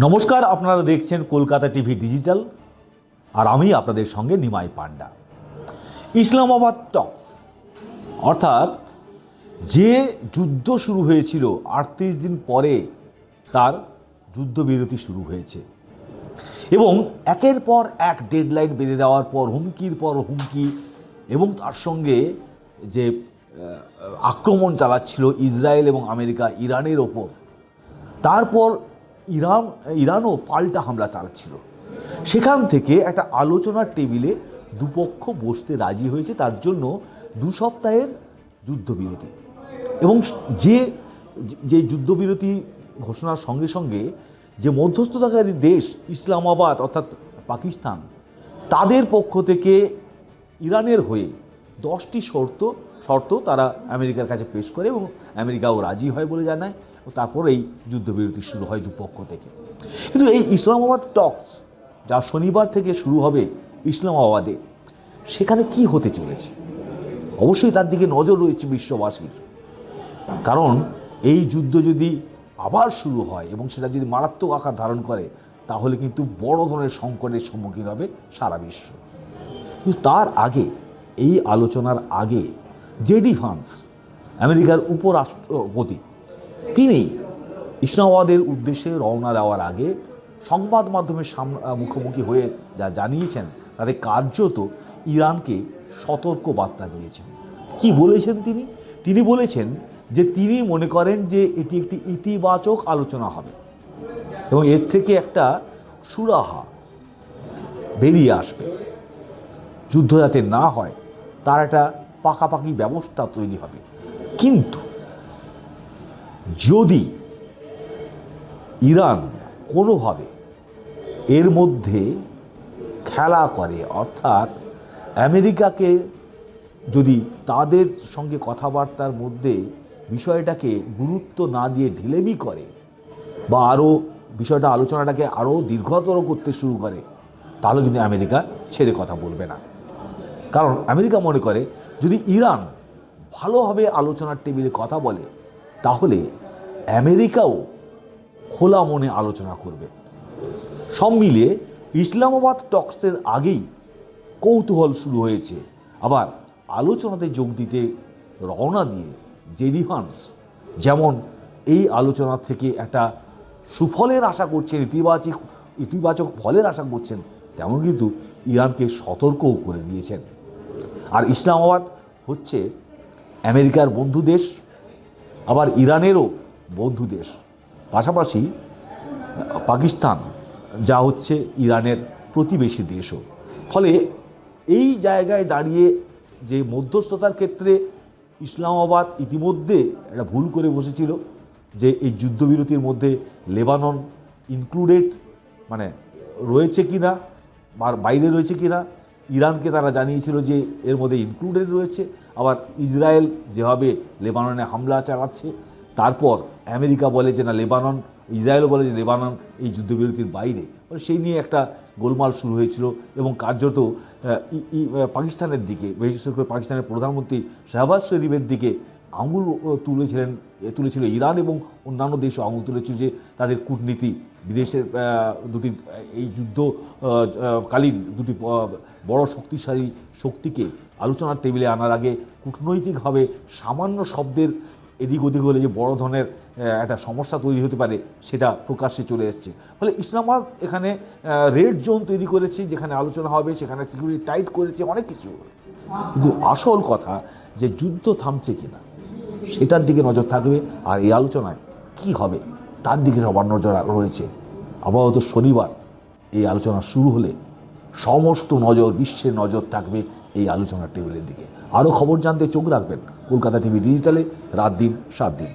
নমস্কার, আপনারা দেখছেন কলকাতা টিভি ডিজিটাল, আর আমি আপনাদের সঙ্গে নিমাই পান্ডা। ইসলামাবাদ টক্স অর্থাৎ যে যুদ্ধ শুরু হয়েছিল 38 দিন পরে তার যুদ্ধবিরতি শুরু হয়েছে এবং একের পর এক ডেডলাইন বেঁধে দেওয়ার পর হুমকির পর হুমকি এবং তার সঙ্গে যে আক্রমণ চালাচ্ছিল ইসরায়েল এবং আমেরিকা ইরানের ওপর, তারপর ইরানও পাল্টা হামলা চালাচ্ছিল। সেখান থেকে একটা আলোচনার টেবিলে দুপক্ষ বসতে রাজি হয়েছে, তার জন্য 2 সপ্তাহের যুদ্ধবিরতি। এবং যে যুদ্ধবিরতি ঘোষণার সঙ্গে সঙ্গে যে মধ্যস্থতাকারী দেশ ইসলামাবাদ অর্থাৎ পাকিস্তান, তাদের পক্ষ থেকে ইরানের হয়ে 10টি শর্ত তারা আমেরিকার কাছে পেশ করে এবং আমেরিকাও রাজি হয় বলে জানায়। তারপরেই যুদ্ধবিরতি শুরু হয় দুপক্ষ থেকে। কিন্তু এই ইসলামাবাদ টক্স যা শনিবার থেকে শুরু হবে ইসলামাবাদে, সেখানে কি হতে চলেছে অবশ্যই তার দিকে নজর রয়েছে বিশ্ববাসীর। কারণ এই যুদ্ধ যদি আবার শুরু হয় এবং সেটা যদি মারাত্মক আকার ধারণ করে, তাহলে কিন্তু বড় ধরনের সংকটের সম্মুখীন হবে সারা বিশ্ব। কিন্তু তার আগে, এই আলোচনার আগে, জেডি ভান্স, আমেরিকার উপরাষ্ট্রপতি, তিনি ইসলামাবাদের উদ্দেশ্যে রওনা দেওয়ার আগে সংবাদ মাধ্যমের মুখোমুখি হয়ে যা জানিয়েছেন, তাদের কার্যত ইরানকে সতর্ক বার্তা দিয়েছেন। কি বলেছেন তিনি বলেছেন যে তিনি মনে করেন যে এটি একটি ইতিবাচক আলোচনা হবে এবং এর থেকে একটা সুরাহা বেরিয়ে আসবে। যুদ্ধ যাতে না হয় তার একটা পাকাপাকি ব্যবস্থা তৈরি হবে। কিন্তু যদি ইরান কোনোভাবে এর মধ্যে খেলা করে, অর্থাৎ আমেরিকাকে যদি তাদের সঙ্গে কথাবার্তার মধ্যে বিষয়টাকে গুরুত্ব না দিয়ে ঢিলেমি করে বা আরও আলোচনাটাকে আরও দীর্ঘতর করতে শুরু করে, তাহলে কিন্তু আমেরিকা ছেড়ে কথা বলবে না। কারণ আমেরিকা মনে করে যদি ইরান ভালোভাবে আলোচনার টেবিলে কথা বলে, তাহলে আমেরিকাও খোলা মনে আলোচনা করবে। সব মিলিয়ে ইসলামাবাদ টক্সের আগেই কৌতূহল শুরু হয়েছে। আবার আলোচনাতে যোগ দিতে রওনা দিয়ে জেডি ভান্স যেমন এই আলোচনা থেকে একটা সুফলের আশা করছেন, ইতিবাচক ফলের আশা করছেন, তেমন কিন্তু ইরানকে সতর্কও করে দিয়েছেন। আর ইসলামাবাদ হচ্ছে আমেরিকার বন্ধু দেশ, আবার ইরানেরও বন্ধু দেশ। পাশাপাশি পাকিস্তান যা হচ্ছে ইরানের প্রতিবেশী দেশও। ফলে এই জায়গায় দাঁড়িয়ে যে মধ্যস্থতার ক্ষেত্রে ইসলামাবাদ ইতিমধ্যে একটা ভুল করে বসেছিল যে এই যুদ্ধবিরতির মধ্যে লেবানন ইনক্লুডেড মানে রয়েছে কিনা বা বাইরে রয়েছে কিনা, ইরানকে তারা জানিয়েছিল যে এর মধ্যে ইনক্লুডেড রয়েছে। আবার ইসরায়েল যেভাবে লেবাননে হামলা চালাচ্ছে, তারপর আমেরিকা বলে যে না লেবানন, ইসরায়েলও বলে যে লেবানন এই যুদ্ধবিরতির বাইরে। সেই নিয়ে একটা গোলমাল শুরু হয়েছিল এবং কার্যত পাকিস্তানের দিকে, বিশেষ করে পাকিস্তানের প্রধানমন্ত্রী শাহবাজ শরীফের দিকে আঙুল তুলেছিল ইরান এবং অন্যান্য দেশও আঙুল তুলেছিল যে তাদের কূটনীতি, বিদেশের দুটি এই যুদ্ধকালীন দুটি বড় শক্তিশালী শক্তিকে আলোচনার টেবিলে আনার আগে কূটনৈতিকভাবে সামান্য শব্দের এদিক ওদিক হলে যে বড় ধরনের একটা সমস্যা তৈরি হতে পারে, সেটা প্রকাশ্যে চলে এসছে। ফলে ইসলামাবাদ এখানে রেড জোন তৈরি করেছে, যেখানে আলোচনা হবে, সেখানে সিকিউরিটি টাইট করেছে, অনেক কিছু। কিন্তু আসল কথা যে যুদ্ধ থামছে কিনা সেটার দিকে নজর থাকবে। আর এই আলোচনায় কি হবে তার দিকে সবার নজর রয়েছে। আপাতত শনিবার এই আলোচনা শুরু হলে সমস্ত নজর, বিশ্বের নজর থাকবে এই আলোচনার টেবিলের দিকে। আরও খবর জানতে চোখ রাখবেন কলকাতা টিভি ডিজিটালে, রাত দিন 7 দিন।